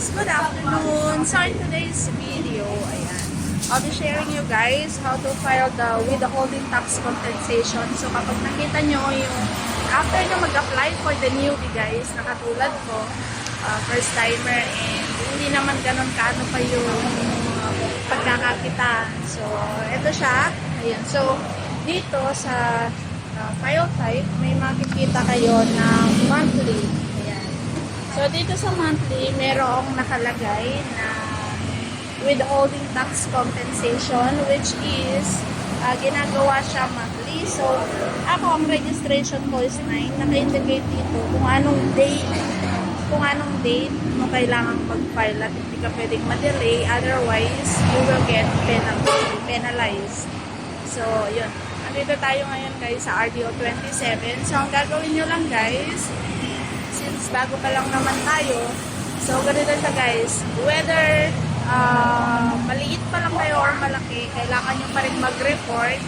guys, good afternoon. So in today's video, ayan, I'll be sharing you guys how to file the withholding tax compensation. So kapag nakita nyo yung after nyo mag-apply for the newbie guys, na katulad ko, first timer, and hindi naman ganun kaano pa yung pagkakakita. So ito siya, ayan. So dito sa file type, may makikita kayo na monthly. So, dito sa monthly, merong nakalagay na withholding tax compensation, which is ginagawa siya monthly. So, ako, ang registration ko is 9. Naka-indicate dito kung anong date mo kailangang mag-file at hindi ka pwedeng ma-delay. Otherwise, you will get penalized. So, yun. Andito tayo ngayon guys sa RDO 27. So, ang gagawin nyo lang guys, since bago pa lang naman tayo, so ganito siya guys, whether maliit pa lang kayo or malaki, kailangan nyo pa rin mag-report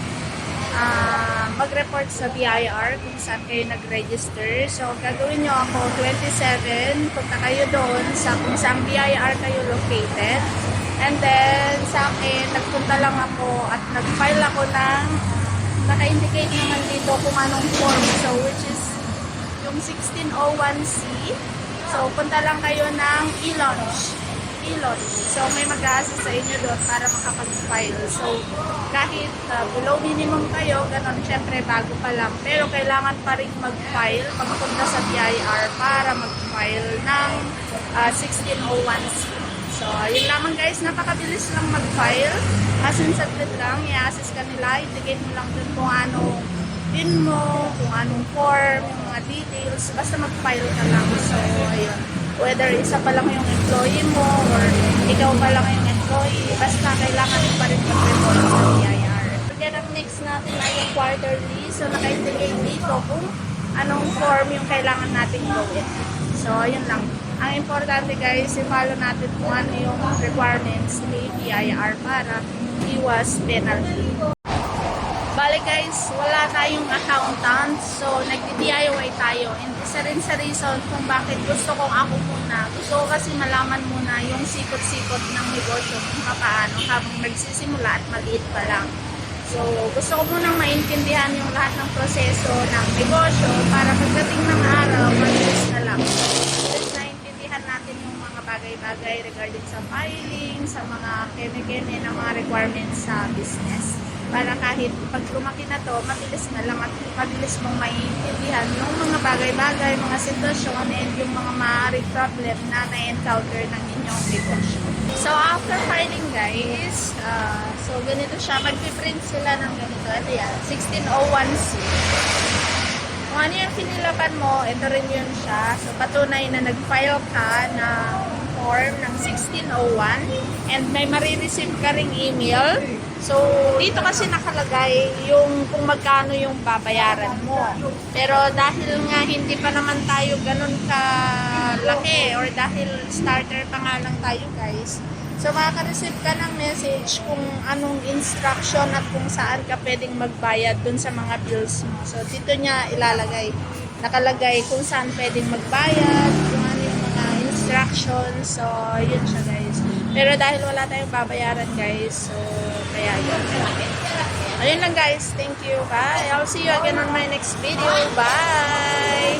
sa BIR kung saan kayo nag-register. So gagawin nyo ako 27, punta kayo doon sa kung saan BIR kayo located, and then sa akin nagpunta lang ako at nag-file ako ng naka-indicate naman dito kung anong form, so which is yung 1601C. So, punta lang kayo ng e-launch. So, may mag-a-assist sa inyo doon para makapag-file. So, kahit below minimum kayo, ganun, syempre bago pa lang. Pero, kailangan pa rin mag-file pagpunta sa BIR para mag-file ng 1601C. So, yun lamang guys, napakabilis lang mag-file. As in, saglit lang, i-assist ka nila, indicate mo lang dun kung ano din mo, kung anong form, yung mga details, basta mag-file ka lang. So, ayun. Whether isa pa lang yung employee mo or ikaw pa lang yung employee, basta kailangan mo pa rin mag-report sa BIR. Then, ang next natin ay yung quarterly. So, naka-indicate dito kung anong form yung kailangan natin gawin. So, ayun lang. Ang importante guys, i-follow natin kung ano yung requirements ni BIR para iwas penalty. Bale guys, wala tayong accountant, so nag-DIY tayo. And isa rin sa reason kung bakit gusto kong ako muna. Gusto ko kasi malaman muna yung sikot-sikot ng negosyo kung paano habang nagsisimula at maliit pa lang. So gusto ko munang maintindihan yung lahat ng proseso ng negosyo para pagdating ng araw, mabilis na lang. Tapos naintindihan natin yung mga bagay-bagay regarding sa filing, sa mga keme-keme ng mga requirements sa business. Para kahit pag lumaki na to, mabilis na lang at mabilis mong maiintindihan yung mga bagay-bagay, mga sitwasyon, and yung mga maaaring problem na na-encounter ng inyong negosyo. So, after filing guys, so ganito siya, mag-print sila ng ganito. Ito yan, 1601C. Kung ano yung finilapan mo, ito rin yun siya. So, patunay na nag-file ka ng form ng 1601 and may marireceive ka ring email. So, dito kasi nakalagay yung kung magkano yung babayaran mo. Pero dahil nga hindi pa naman tayo ganun kalaki or dahil starter pa nga lang tayo guys, so makaka-receive ka ng message kung anong instruction at kung saan ka pwedeng magbayad dun sa mga bills mo. So, dito niya ilalagay. Nakalagay kung saan pwedeng magbayad, kung ano yung mga instructions. So, yun siya guys. Pero dahil wala tayong babayaran guys, so kaya yun. Ayun lang guys. Thank you. Bye. I'll see you again on my next video. Bye.